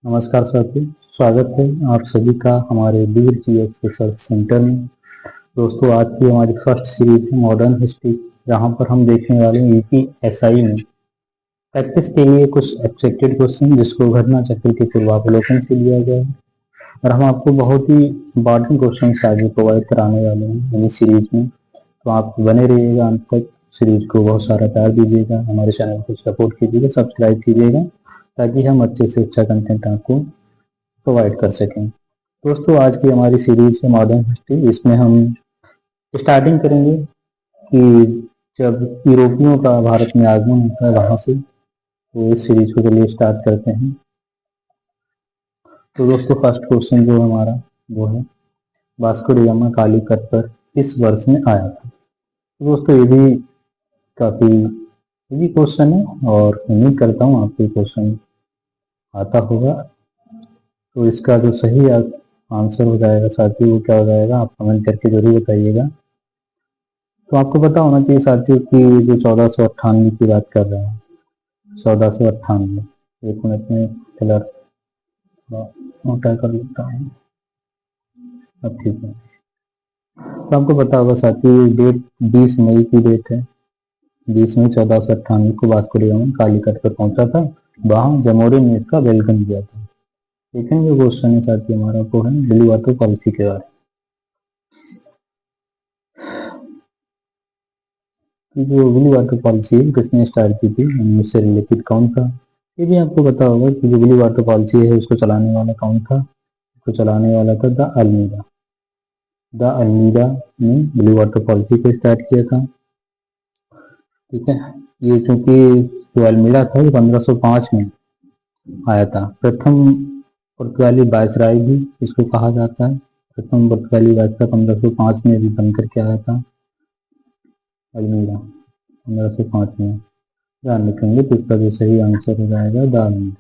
नमस्कार साथी, स्वागत है आप सभी का हमारे वीर जीएस रिसर्च सेंटर में। दोस्तों, आज की हमारी फर्स्ट सीरीज है मॉडर्न हिस्ट्री, जहां पर हम देखने वाले हैं यूपीएसआई में प्रैक्टिस के लिए कुछ एक्सपेक्टेड क्वेश्चन जिसको घटना चक्र के पूर्वावलोकन से लिया गया है। और हम आपको बहुत ही इंपॉर्टेंट क्वेश्चन आगे प्रोवाइड कराने वाले हैं यानी सीरीज में। तो आप बने रहिएगा अंत तक, सीरीज को बहुत सारा प्यार दीजिएगा, हमारे चैनल को सपोर्ट कीजिएगा, सब्सक्राइब कीजिएगा, ताकि हम अच्छे से अच्छा कंटेंट आपको प्रोवाइड कर सकें। दोस्तों, आज की हमारी सीरीज है मॉडर्न हिस्ट्री। इसमें हम स्टार्टिंग करेंगे कि जब यूरोपियों का भारत में आगमन होता है वहां से। तो इस सीरीज को चलिए स्टार्ट करते हैं। तो दोस्तों, फर्स्ट क्वेश्चन जो हमारा वो है, वास्को डी गामा कालीकट पर किस वर्ष में आया था। तो दोस्तों, ये भी काफी इजी क्वेश्चन है और उम्मीद करता हूँ आपको ये क्वेश्चन आता होगा। तो इसका जो सही आंसर हो जाएगा साथियों, वो क्या हो जाएगा, आप कमेंट करके जरूर बताइएगा। तो आपको पता होना चाहिए साथियों कि जो 1498 की बात कर रहे हैं, 1498। एक मिनट में कलर मोटा कर लेता हूँ, अब ठीक है। तो आपको पता होगा साथियों, डेट 20 मई की डेट है। 20 मई 1498 को वास्को डी गामा कालीकट पर पहुंचा था। वहां जमोरिन ने इसका वेलकम किया था। देखेंगे क्वेश्चन है साथियों हमारा को है ब्लू वाटर पॉलिसी के बारे में। जो ब्लू वाटर पॉलिसी है किसने स्टार्ट की थी, उससे रिलेटेड कौन था, ये भी आपको पता होगा कि जो ब्लू वाटर पॉलिसी है उसको चलाने वाला कौन था। उसको चलाने वाला था द अल्मीडा। द अल्मीडा ने ब्लू वाटर पॉलिसी को स्टार्ट किया था। ठीक है, ये चूंकि जो अल्मीडा था ये 1505 में आया था। प्रथम पुर्तगाली वायसराय भी इसको कहा जाता है। प्रथम पुर्तगाली वायसराय 1505 में भी बन करके आया था अल्मीडा, 1505 में। ध्यान रखेंगे, तो इसका जो सही आंसर हो जाएगा द अल्मीडा।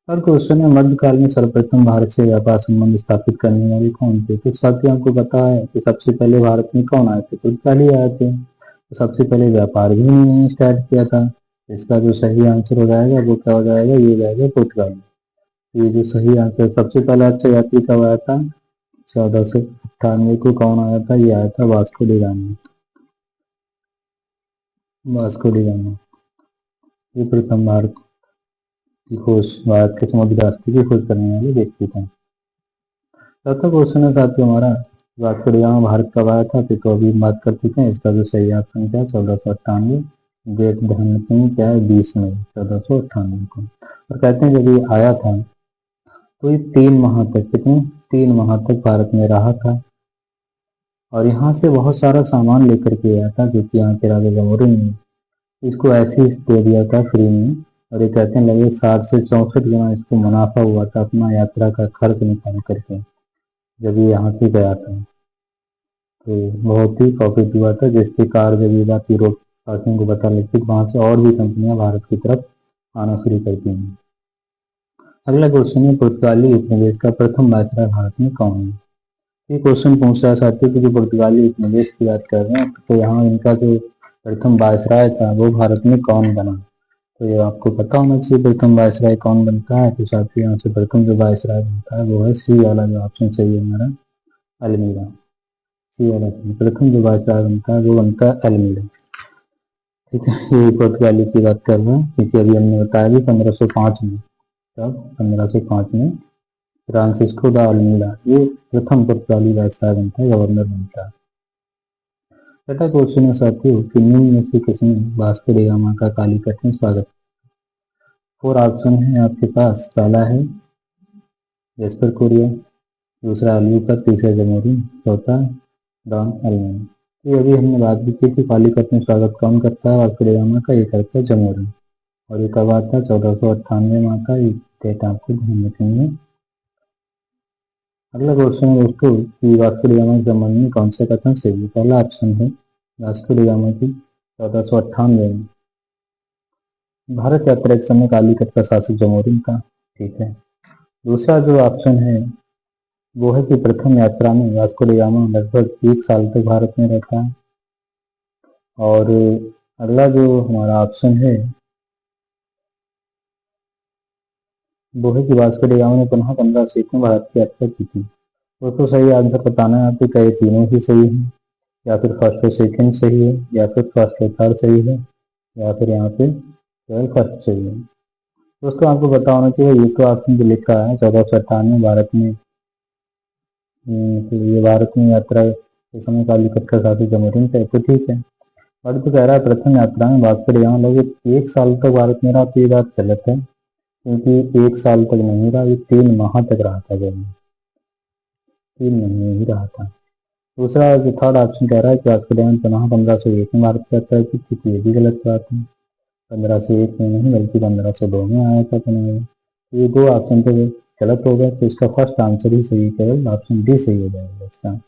और क्वेश्चन है, मध्यकाल में सर्वप्रथम भारत से व्यापार संबंध स्थापित करने वाले कौन थे। तो साथियों, आपको पता है कि सबसे पहले भारत में कौन आए थे, पुर्तगाली आए थे। तो सबसे पहले व्यापार भी उन्होंने स्टार्ट किया था। इसका जो सही आंसर हो जाएगा वो क्या हो जाएगा, ये हो जाएगा पुर्तगाली। ये जो सही आंसर, सबसे पहला अच्छा यात्री कब आया था, 1498 को कौन आया था, ये आया था Vasco D gamma. Vasco D gamma ये प्रथम भारत की खोज, भारत के समुद्र रास्ते की खोज करने वाले व्यक्ति थे। चौथा क्वेश्चन है साथियों हमारा, वास्को डी गामा भारत कब आया था। तो अभी बात कर चुके हैं, इसका जो सही ऑप्शन क्या है, 1498। डेट ध्यान रखेंगे क्या है, 20 मई 1498 को। और कहते हैं जब ये आया था तो ये 3 माह तक, कितने, 3 माह तक भारत में रहा था। और यहाँ से बहुत सारा सामान लेकर के आया था, क्योंकि यहाँ के राजा जमोरिन ने इसको ऐसे ही दे दिया था फ्री में। और ये कहते हैं लगभग 60 से 64 गुना इसको मुनाफा हुआ था अपना यात्रा का खर्च निकाल करके जब ये यहाँ से गया था। तो बहुत ही प्रॉफिट हुआ था, जिसके कारण जब ये बात यूरोप वासियों को पता लगती, वहां से और भी कंपनियां भारत की तरफ आना शुरू करती हैं। अगला क्वेश्चन है, पुर्तगाली उपनिवेश का प्रथम वायसराय भारत में कौन है। ये क्वेश्चन पूछ रहा है साथियों कि जो पुर्तगाली उपनिवेश की बात कर रहे हैं, तो यहाँ इनका जो प्रथम वायसराय था वो भारत में कौन बना। तो ये आपको पता होना चाहिए प्रथम वायसराय कौन बनता है। तो साथियों, यहाँ से प्रथम जो वायसराय बनता है वो है सी वाला, जो ऑप्शन सही है हमारा, अल्मीडा। सी वाला प्रथम जो वायसराय बनता है वो बनता है अल्मीडा। ठीक है, ये पुर्तगाली की बात कर रहे हैं, क्योंकि अभी हमने बताया भी 1505 में, तब 1505 में फ्रांसिस्को दा अल्मीडा ये प्रथम पुर्तगाली वायसराय बनता है, गवर्नर बनता है। छठा क्वेश्चन है साथियों कि निम्न में से किसने वास्को डी गामा का कालीकट में स्वागत। 4 ऑप्शन है आपके पास। पहला है जेस्पर कोरिया, दूसरा अल्बुकर्क, तीसरा जमोरिन, चौथा डॉन अल्मेडा। तो अभी हमने बात भी की थी, कालीकट में स्वागत कौन करता है वास्को डी गामा का, ये करता है जमोरिन। और ये कब आता है, 1498 में आता है। ये डेट आपको ध्यान रखेंगे। अगला क्वेश्चन है दोस्तों कि वास्को डी गामा के संबंध में कौन सा कथन सही है। पहला ऑप्शन है वास्को डी गामा की 1498 में भारत यात्रा के समय कालीकट का शासक जमोरिन था। ठीक है, दूसरा जो ऑप्शन है वो है कि प्रथम यात्रा में वास्को डी गामा लगभग 1 साल तक भारत में रहता है। और अगला जो हमारा ऑप्शन है वो है कि वास्को डी गामा ने पुनः 1501 में भारत की यात्रा की थी। दोस्तों सही आंसर बताना है आपको, क्या ये तीनों ही सही है, या फिर फर्स्ट और सेकंड सही है, या फिर फर्स्ट और थर्ड सही है, या फिर यहाँ पे केवल फर्स्ट सही है। दोस्तों आपको पता होना चाहिए, ये तो आपने जो लिखा है 1498 भारत में, तो ये भारत में यात्रा के समय कालीकट का शासक जमोरिन थे, तो ठीक है। और तो कह रहा है प्रथम यात्रा में वास्को डी गामा लगभग 1 साल तक भारत में रहा, तो ये बात गलत है, क्योंकि 1 साल तक नहीं रहा, ये 3 माह तक रहा था, जब 3 महीने ही रहा था। दूसरा जो थर्ड ऑप्शन कह रहा है कि वास्को डी गामा पुनः 1501 में भारत की यात्रा की थी, तो ये भी गलत बात है। 1501 में नहीं बल्कि 1502 में आया था पुनः। ये दो ऑप्शन तो गलत हो गए, तो इसका फर्स्ट आंसर ही सही, केवल ऑप्शन डी सही हो जाएगा इसका।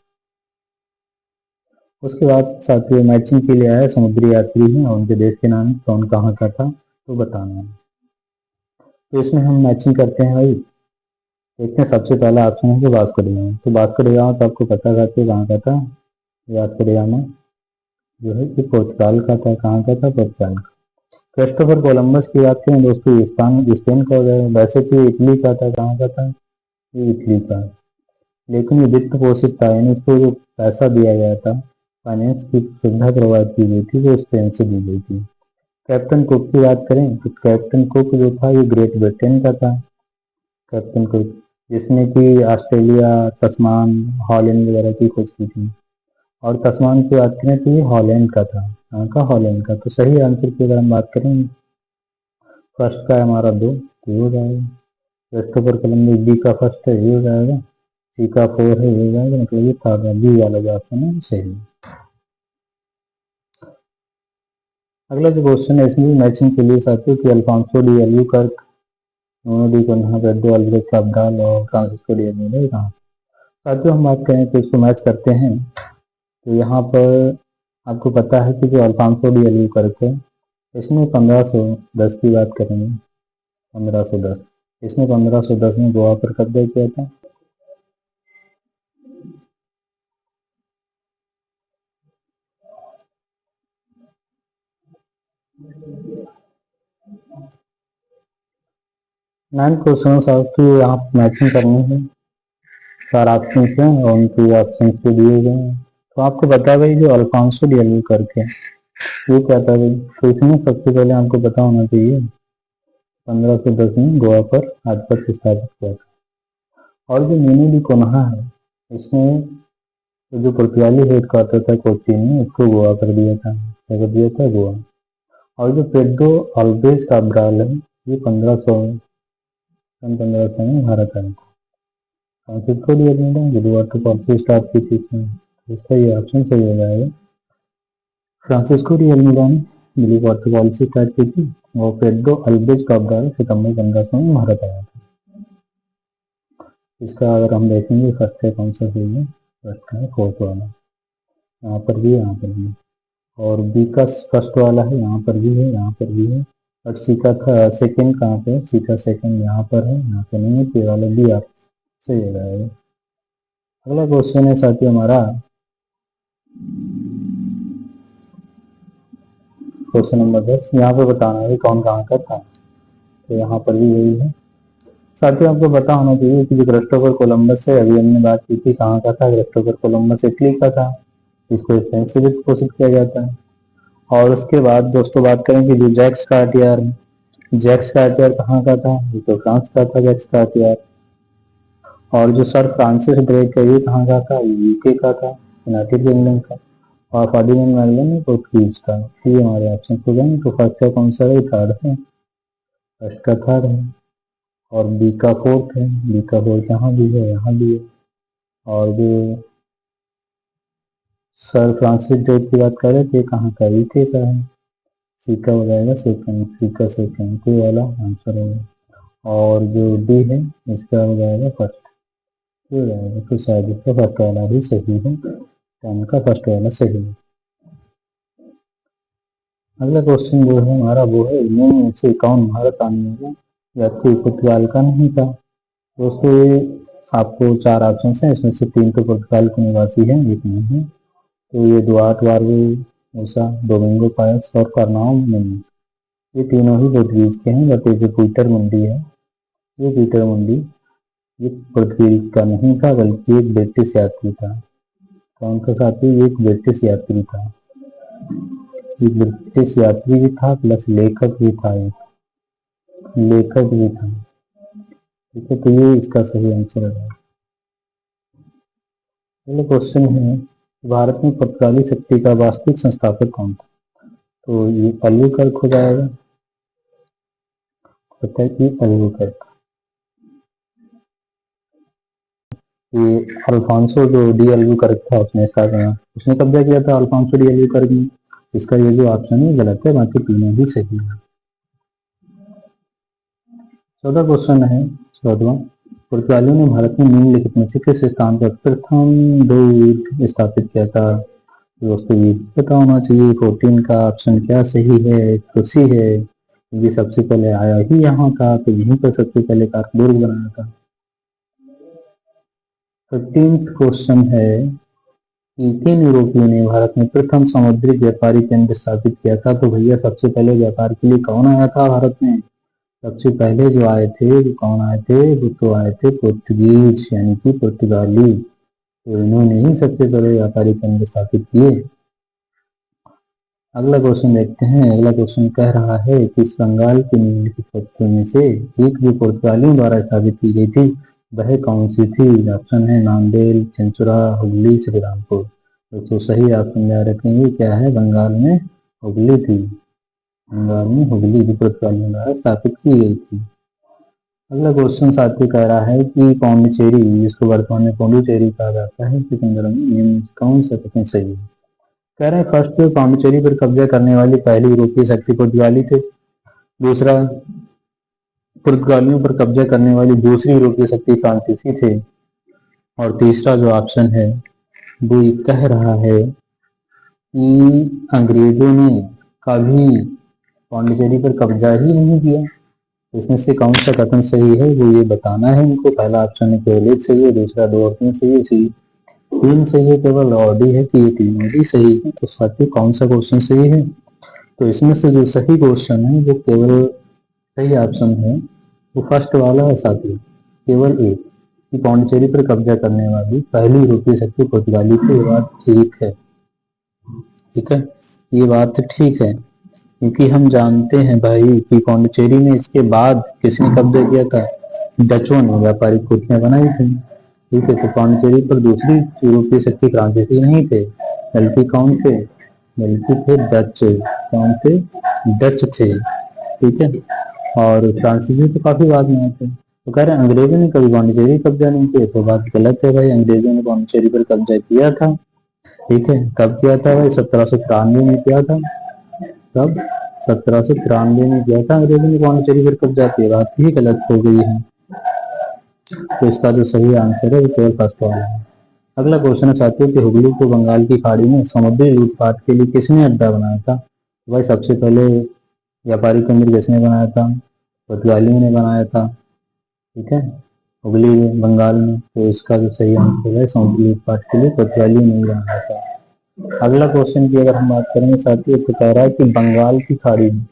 उसके बाद साथियों मैचिंग के लिए आया समुद्री यात्री हैं और उनके देश के नाम, कौन कहाँ का था तो बताना है। तो इसमें हम मैचिंग करते हैं भाई। देखते हैं, सबसे पहला ऑप्शन है कि वास्को डी गामा। तो वास्को डी गामा तो आपको पता था कहाँ का था, वास्को डी गामा जो है कि पुर्तगाल का था। कहाँ का था? पुर्तगाल का। क्रिस्टोफर कोलंबस की बात करें दोस्तों, स्पेन का हो जाएगा। वैसे तो इटली का था। कहाँ का था? ये इटली का। लेकिन ये वित्त पोषित था, यानी इसको जो पैसा दिया गया था, फाइनेंस की सुविधा प्रोवाइड की गई थी, वो स्पेन से दी गई थी। कैप्टन कुक की बात करें तो कैप्टन कुक जो था ये ग्रेट ब्रिटेन का था। कैप्टन कुक जिसने कि ऑस्ट्रेलिया, तस्मान, हॉलैंड वगैरह की खोज की थी। और तस्मान की बात करें तो ये हॉलैंड का था। कहाँ का? हॉलैंड का। तो सही आंसर की अगर हम बात करें, फर्स्ट का है हमारा 2, तो ये हो जाएगा। क्रिस्टोफर कोलंबस बी का फर्स्ट है, ये हो जाएगा। सी का 4 है, ये हो जाएगा। मतलब ये थर्ड है, बी वाला जो ऑप्शन है सही है। अगला जो क्वेश्चन है इसमें भी मैचिंग के लिए साथियों कि Afonso de Albuquerque, Nuno de Cunha, Pedro Alvares Cabral और फ्रांसिस्को डी अल्मीडा कहाँ? साथियों हम बात करें तो इसको मैच करते हैं। तो यहाँ पर आपको पता है कि जो अल्फांसो डी एल्बुकर्क है, इसने 1510 की बात करेंगे। 1510, इसने 1510 में गोवा पर कब्जा किया था। नाइन क्वेश्चन साथियों यहाँ मैचिंग करनी है। 4 ऑप्शन हैं और उनकी ऑप्शन भी दिए गए हैं। तो आपको बता भाई जो अल्फांसो डी एल्बुकर्क है ये क्या था भाई? तो इसमें सबसे पहले आपको पता होना चाहिए 1510 में गोवा पर आधिपत्य स्थापित किया था। और जो नीनो डी कोन्हा है, इसने तो जो पुर्तगाली हेड क्वार्टर था कोच्चि में, उसको गोवा कर दिया था। क्या कर दिया था? गोवा। और जो पेड्रो अल्वेज कैब्राल है, ये 1500 में भारत आया था। फ्रांसिस्को डी अल्मीडा गुरुवार पॉलिसी स्टार्ट की थी इसमें, तो इसका ये ऑप्शन सही हो जाएगा। फ्रांसिस्को डी अल्मीडा ने गुरुवार पॉलिसी स्टार्ट की थी और पेड्रो अल्वेज कैब्राल सितंबर 1500 में भारत आया था। इसका अगर हम देखेंगे फर्स्ट है कौन सा सही है, फर्स्ट है फोर्थ वाला, यहाँ पर भी, यहाँ पर भी। और बी का फर्स्ट वाला है, यहाँ पर भी है, यहाँ पर भी है। बट सी का सेकंड कहाँ पे है? सी का सेकंड यहाँ पर है, यहाँ पे नहीं है, तो ये वाला बी आप सही हो जाएगा। अगला क्वेश्चन है साथियों हमारा क्वेश्चन नंबर 10। यहाँ पे बताना है कौन कहाँ का था, तो यहाँ पर भी यही है। साथियों आपको पता होना चाहिए कि जो क्रिस्टोफर कोलंबस है, अभी हमने बात की थी, कहाँ का था? क्रिस्टोफर कोलंबस इटली का था, इसको स्पेन से भी घोषित किया जाता है। और उसके बाद दोस्तों बात करें कि जो जैक्स कार्टियर है, जैक्स कार्टियर कहाँ का था? ये तो फ्रांस का था जैक्स कार्टियर। और जो सर फ्रांसिस ड्रेक है, ये कहाँ का था? ये यूके का था, यूनाइटेड किंगडम का। और फर्डिनेंड मैगलन पोर्तुगीज का। तो ये हमारे ऑप्शन हो गए। तो फर्स्ट का कौन सा है? थर्ड है। फर्स्ट का थर्ड है। और बी का फोर्थ है, बी का फोर्थ यहाँ भी है, यहाँ भी है। और जो सर फ्रांसिस ड्रेक की बात कर रहे थे, कहाँ का? यूके का है। सी का हो जाएगा सेकंड, सी का सेकंड, तो वाला आंसर होगा। और जो डी है इसका हो जाएगा फर्स्ट, हो जाएगा। तो शायद इसका फर्स्ट वाला भी सही है, टेन का फर्स्ट वाला सही है। अगला क्वेश्चन जो है हमारा वो है, इनमें से कौन भारत आने वाला यात्री पुर्तगाल का नहीं था? दोस्तों ये आपको 4 ऑप्शन हैं, इसमें से 3 तो पुर्तगाल के निवासी हैं, एक नहीं है। तो ये दुआर्टे बारबो मूसा, डोमिंगो पायस और फर्नांडो मेंडिस, ये तीनों ही पोर्तुगीज के हैं। बट ये जो पीटर मुंडी है ये पीटर मुंडी ये पुर्तगाली का नहीं था, बल्कि एक ब्रिटिश यात्री था। कौन था साथी? एक ब्रिटिश यात्री था। एक ब्रिटिश यात्री भी था, प्लस लेखक भी था। एक लेखक भी था। ठीक है, तो ये इसका सही आंसर है। पहले क्वेश्चन है, भारत में पुर्तगाली शक्ति का वास्तविक संस्थापक कौन था? तो ये अल्बुकर्क हो जाएगा। पता है कि अल्बुकर्क। ये अल्फांसो जो डी अल्बुकर्क था, उसने कब्जा किया था, अल्फांसो डी अल्बुकर्क ने। इसका ये जो ऑप्शन है गलत है, बाकी तीनों भी सही है। 14 क्वेश्चन है। 14वां, पुर्तगालियों ने भारत में निम्नलिखित में से किस स्थान पर प्रथम दुर्ग स्थापित किया था? दोस्तों ये पता होना चाहिए। 14 का ऑप्शन क्या सही है? तो सी है। ये सबसे पहले आया ही यहाँ था, तो यहीं पर सबसे पहले दुर्ग बनाया था। 15 क्वेश्चन है कि किन यूरोपियों ने भारत में प्रथम समुद्री व्यापारी केंद्र स्थापित किया था? तो भैया सबसे पहले व्यापार के लिए कौन आया था भारत में? सबसे पहले जो आए थे वो कौन आए थे? वो तो आए थे पुर्तगीज, यानी कि पुर्तगाली। तो इन्होंने ही सबसे पहले व्यापारी केंद्र स्थापित किए। अगला क्वेश्चन देखते हैं। अगला क्वेश्चन कह रहा है कि इस बंगाल की निम्नलिखित पत्तियों में से एक जो पुर्तगालियों द्वारा स्थापित की गई थी वह कौन सी थी? ऑप्शन है नांदेड़, चंचुरा, हुगली, श्रीरामपुर। तो सही ऑप्शन याद रखेंगे क्या है? बंगाल में हुगली थी। बंगाल में हुगली जो पुर्तगालियों द्वारा स्थापित की गई थी। अगला क्वेश्चन साथी कह रहा है कि पौंडीचेरी, जिसको वर्तमान में पौंडीचेरी कहा जाता है, के संदर्भ में निम्न कौन सा कथन सही है? कह रहे हैं फर्स्ट पौंडीचेरी पर कब्जा करने वाली पहली यूरोपीय शक्ति पुर्तगाली थे। दूसरा, पुर्तगालियों पर कब्जा करने वाली दूसरी यूरोपीय शक्ति फ्रांसीसी थे। और तीसरा जो ऑप्शन है वो ये कह रहा है कि अंग्रेजों ने कभी पौंडीचेरी पर कब्जा ही नहीं किया। इसमें से कौन सा कथन सही है वो ये बताना है इनको। पहला ऑप्शन है केवल एक सही है, दूसरा 2 और 3 सही है, तीन सही है, केवल और डी है कि ये तीनों भी सही है। तो साथियों कौन सा क्वेश्चन सही है? तो इसमें से जो सही क्वेश्चन है वो केवल सही ऑप्शन है वो फर्स्ट वाला है साथियों, केवल एक, कि पौंडीचेरी पर कब्जा करने वाली पहली यूरोपीय शक्ति पुर्तगाली थी। ये बात ठीक है। ठीक है, ये बात ठीक है, क्योंकि हम जानते हैं भाई कि पौंडीचेरी में इसके बाद किसने कब्जा किया था? डचों ने व्यापारिक कोठियां बनाई थी। ठीक है, तो पौंडीचेरी पर दूसरी यूरोपीय शक्ति फ्रांसीसी नहीं थे, बल्कि कौन थे? बल्कि थे डच। कौन थे? डच थे। ठीक है, और फ्रांसीसी तो काफी बाद में आए थे। तो कह रहे हैं अंग्रेजों ने कभी पौंडीचेरी कब्जा नहीं किया, तो बात गलत है भाई। अंग्रेजों ने पौंडीचेरी पर कब्जा किया था। ठीक है, कब किया था भाई? 1793 में किया था। कब? 1793 में किया था अंग्रेजों ने पौंडीचेरी पर कब्जा किया। बात ही गलत हो गई है। तो इसका जो सही आंसर है वो केवल फर्स्ट वाला है। अगला क्वेश्चन है साथियों कि हुगली को बंगाल की खाड़ी में समुद्री लूटपाट के लिए किसने अड्डा बनाया था? तो भाई सबसे पहले व्यापारी केंद्र किसने बनाया था? पुर्तगालियों ने बनाया था। ठीक है, हुगली में, बंगाल में। तो इसका जो सही आंसर है समुद्री लूटपाट के लिए पुर्तगालियों ने बनाया था। अगला क्वेश्चन की अगर हम बात करेंगे साथियों तो कह रहा है कि बंगाल की खाड़ी में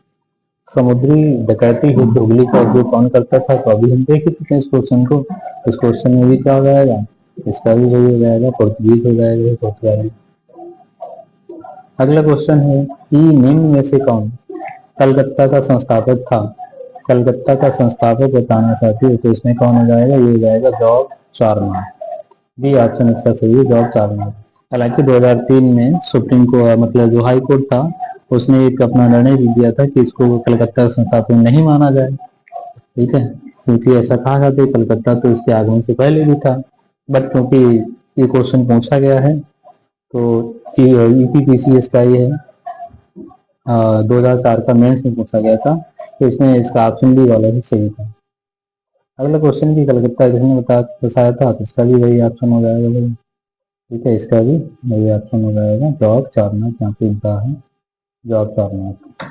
समुद्री डकैती हेतु हुगली का उपयोग कौन करता था? तो अभी हम देख चुके हैं इस क्वेश्चन को। इस क्वेश्चन में भी क्या हो जाएगा? इसका भी सही हो जाएगा, पुर्तगीज हो जाएगा, पुर्तगाली। अगला क्वेश्चन है कि निम्न में से कौन कलकत्ता का संस्थापक था? कलकत्ता का संस्थापक बताना चाहती है, तो इसमें कौन हो जाएगा? ये हो जाएगा जॉर्ज चारनाथ। बी ऑप्शन इसका सही है, जॉर्ज चारनाथ। हालांकि 2003 में सुप्रीम कोर्ट, मतलब जो हाई कोर्ट था, उसने एक अपना निर्णय भी दिया था कि इसको कलकत्ता का संस्थापक नहीं माना जाए। ठीक है, क्योंकि ऐसा कहा जाता है कलकत्ता तो इसके आगमन से पहले भी था। बट क्योंकि ये क्वेश्चन पूछा गया है तो ईपीपीसीएस का ये है, 2004 का मेंस में पूछा गया था, तो इसमें इसका ऑप्शन बी वाला ही सही था। अगला क्वेश्चन भी कलकत्ता किसने बसाया था? तो इसका भी वही ऑप्शन हो जाएगा भाई। ठीक है, इसका भी वही ऑप्शन हो जाएगा, जॉर्ज चारनाथ। यहाँ पे इनका है जॉर्ज चारनाथ।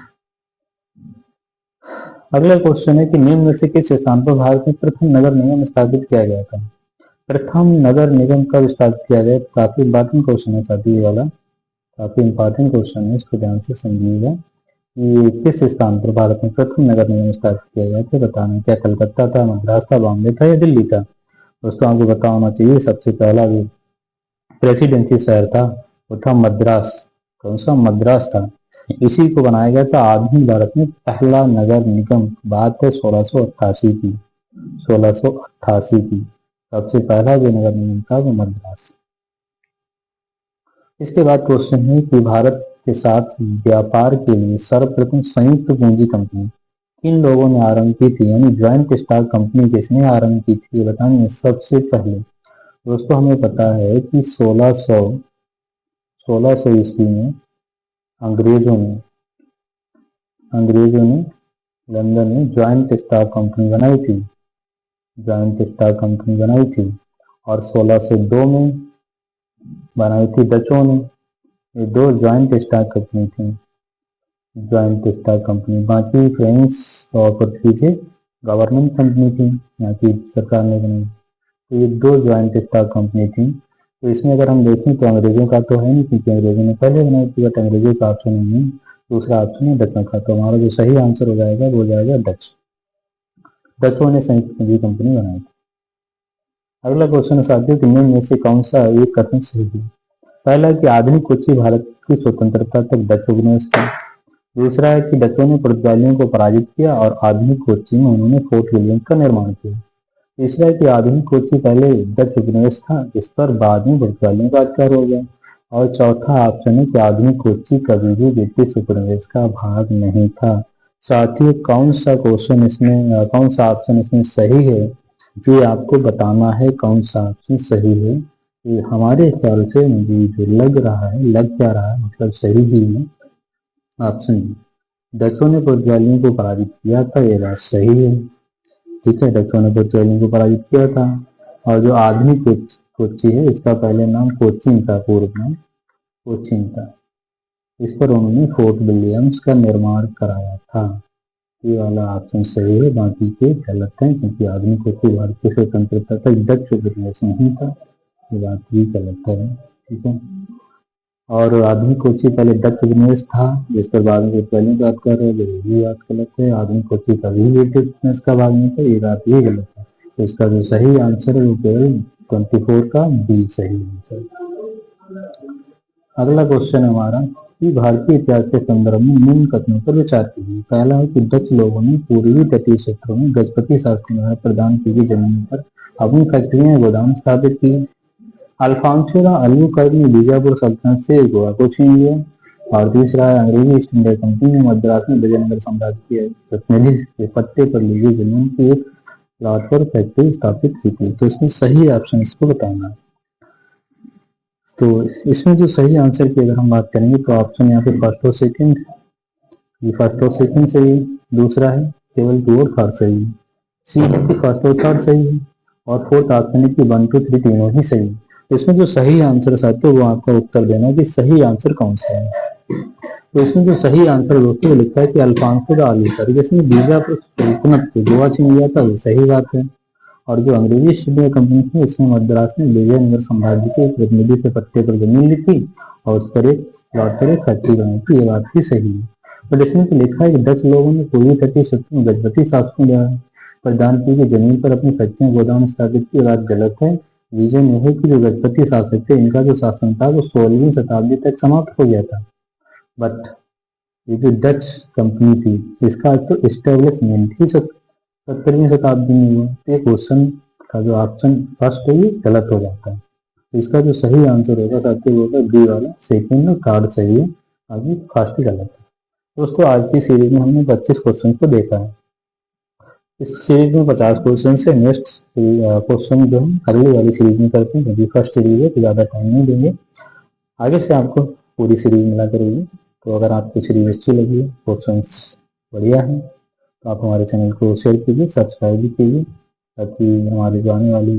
अगला क्वेश्चन है कि निम्न में से किस स्थान पर भारत में प्रथम नगर निगम स्थापित किया गया था? प्रथम नगर निगम कब स्थापित किया गया? काफी इंपॉर्टेंट क्वेश्चन है साथी ये वाला, काफी इंपॉर्टेंट क्वेश्चन है, इसको ध्यान से समझिएगा। कि किस स्थान पर भारत में प्रथम नगर निगम स्थापित किया गया था, बताना। क्या कलकत्ता था, मद्रास था, बॉम्बे था या दिल्ली था? दोस्तों आपको पता होना चाहिए सबसे पहला जो प्रेसिडेंसी शहर था वो था मद्रास। कौन सा? मद्रास था। इसी को बनाया गया था आधुनिक भारत में पहला नगर निगम। बात है 1688 की। 1688 की सबसे पहला जो नगर निगम था वो मद्रास। इसके बाद क्वेश्चन है कि भारत के साथ व्यापार के लिए सर्वप्रथम संयुक्त पूंजी कंपनी किन लोगों ने आरंभ की थी, यानी ज्वाइंट स्टॉक कंपनी किसने आरंभ की थी, ये बताएंगे सबसे पहले। दोस्तों हमें पता है कि 1600 ईस्वी में अंग्रेजों ने लंदन में ज्वाइंट स्टॉक कंपनी बनाई थी। ज्वाइंट स्टॉक कंपनी बनाई थी और 1602 में बनाई थी डचों ने। ये दो ज्वाइंट स्टॉक कंपनी थी, ज्वाइंट स्टॉक कंपनी। बाकी फ्रेंच और पुर्तगीज गवर्नमेंट कंपनी थी, यहाँ की सरकार ने बनाई। तो ये दो ज्वाइंट स्टॉक कंपनी थी। तो इसमें अगर हम देखें तो अंग्रेजों का तो है नहीं, क्योंकि अंग्रेजों ने पहले बनाई थी, बट अंग्रेजों का ऑप्शन नहीं है। दूसरा ऑप्शन है डचों का। तो हमारा जो सही आंसर हो जाएगा वो हो जाएगा डच। डचों ने संयुक्त पूंजी कंपनी बनाई थी। अगला क्वेश्चन है साथियों कि निम्न में से कौन सा एक कथन सही है? पहला है कि आधुनिक कोच्चि भारत की स्वतंत्रता तक डच उपनिवेश था। दूसरा है कि डचों ने पुर्तगालियों को पराजित किया और आधुनिक कोच्चि में उन्होंने फोर्ट विलियम का निर्माण किया। तीसरा है कि आधुनिक कोच्चि पहले डच उपनिवेश था, जिस पर बाद में पुर्तगालियों का अधिकार हो गया। और चौथा ऑप्शन है कि आधुनिक कोच्चि कभी भी ब्रिटिश उपनिवेश का भाग नहीं था। साथियों कौन सा क्वेश्चन इसमें, कौन सा ऑप्शन इसमें सही है, ये आपको बताना है कौन सा ऑप्शन सही है। ये हमारे ख्याल से मुझे जो लग रहा है, लग क्या रहा है, मतलब सही ही है ऑप्शन। डचों ने पुर्तगालियों को पराजित किया था, ये बात सही है। ठीक है, डचों ने पुर्तगालियों को पराजित किया था। और जो आधुनिक कोच्चि है इसका पहले नाम कोचीन था, पूर्व नाम कोचीन था। इस पर उन्होंने फोर्ट विलियम्स का निर्माण कराया था। ये वाला ऑप्शन सही है, बाकी के गलत है, क्योंकि आधुनिक कोच्चि भारत की स्वतंत्रता तक डच उपनिवेश नहीं था। ये बात भी गलत है। ठीक है, और आधुनिक कोच्चि पहले डच उपनिवेश था, जिस पर बाद में पहले बात कर रहे हैं, ये बात गलत है। आधुनिक कोच्चि कभी भी ब्रिटिश उपनिवेश का भाग नहीं था, ये बात भी गलत है। तो इसका जो सही आंसर है वो केवल 24 का बी सही आंसर। अगला क्वेश्चन है हमारा कि भारतीय इतिहास के संदर्भ में निम्न कथनों पर विचार कीजिए। पहला है कि डच लोगों ने पूर्वी तटीय क्षेत्रों में गजपति शासकों द्वारा प्रदान की गई जमीन पर अपनी फैक्ट्रियां गोदाम स्थापित की। अल्फांसो द अल्बुकर्क ने बीजापुर सल्तनत से गोवा को छीन लिया। और तीसरा है अंग्रेजी ईस्ट इंडिया कंपनी ने मद्रास में विजयनगर साम्राज्य के प्रतिनिधि के पट्टे पर ली गई जमीन की एक प्लॉट पर फैक्ट्री स्थापित की थी। तो इसमें सही ऑप्शन इसको बताना है। तो इसमें जो सही आंसर की अगर हम बात करेंगे तो ऑप्शन यहाँ पे फर्स्ट और सेकंड, ये फर्स्ट और सेकंड सही है। दूसरा है केवल 2 और 3 सही है। सी है कि फर्स्ट और 3 सही है। और फोर्थ ऑप्शन है कि 1 2 3 तीनों ही सही है। तो इसमें जो सही आंसर साथियों वो आपका उत्तर देना है कि सही आंसर कौन सा है। तो इसमें जो सही आंसर दोस्तों लिखा है कि अल्फांसो द अल्बुकर्क, जिसने बीजापुर सल्तनत से गोवा छीन लिया था, ये सही बात है। और जो अंग्रेजी ईस्ट इंडिया कंपनी थी इसने मद्रास में विजयनगर साम्राज्य के एक प्रतिनिधि से पट्टे पर जमीन ली थी और उस पर एक प्लॉट पर एक फैक्ट्री बनाई थी, ये बात भी सही है। बट इसमें तो लिखा है कि डच लोगों ने पूर्वी तटीय क्षेत्र में गजपति शासकों द्वारा प्रदान की गई जमीन पर अपनी फैक्ट्रियां गोदाम स्थापित की, बात गलत है। रीजन यह है कि जो गजपति शासक थे इनका जो शासन था वो 16वीं शताब्दी तक समाप्त हो गया था। बट ये जो डच कंपनी थी इसका तो इस्टेब्लिशमेंट ही 17वीं शताब्दी में हुआ। तो ये क्वेश्चन का जो ऑप्शन फर्स्ट है ये गलत हो जाता है। तो इसका जो सही आंसर होगा साथियों वो होगा बी वाला, सेकंड और थर्ड सही है, आगे फर्स्ट गलत है। दोस्तों आज की सीरीज में हमने 25 क्वेश्चन को देखा है। इस सीरीज में 50 क्वेश्चन से नेक्स्ट क्वेश्चन जो हम अगली वाली सीरीज में करते हैं, क्योंकि फर्स्ट सीरीज है तो ज़्यादा टाइम नहीं देंगे। आगे से आपको पूरी सीरीज मिला करेगी। तो अगर आपको सीरीज अच्छी लगी है, क्वेश्चन बढ़िया है, तो आप हमारे चैनल को शेयर कीजिए, सब्सक्राइब भी कीजिए, ताकि हमारी जो आने वाली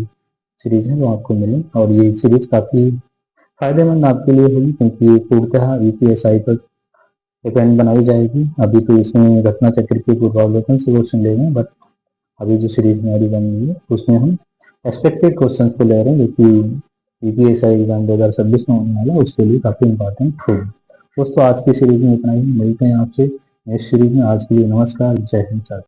सीरीज है वो आपको मिले। और ये सीरीज काफ़ी फायदेमंद आपके लिए होगी, क्योंकि ये पूर्णतः यूपीएसआई पर डिपेंड बनाई जाएगी। अभी तो इसमें घटना चक्र के पूर्वावलोकन से क्वेश्चन ले रहे हैं, बट अभी जो सीरीज हमारी बन रही है उसमें हम एक्सपेक्टेड क्वेश्चन को ले रहे हैं, जो कि यूपीएसआई एग्जाम 2026 में होने वाला है, उसके लिए काफ़ी इंपॉर्टेंट होगी। दोस्तों आज की सीरीज में इतना ही, मिलते हैं आपसे इस सीरीज में आज के लिए नमस्कार, जय हिंद साथियों।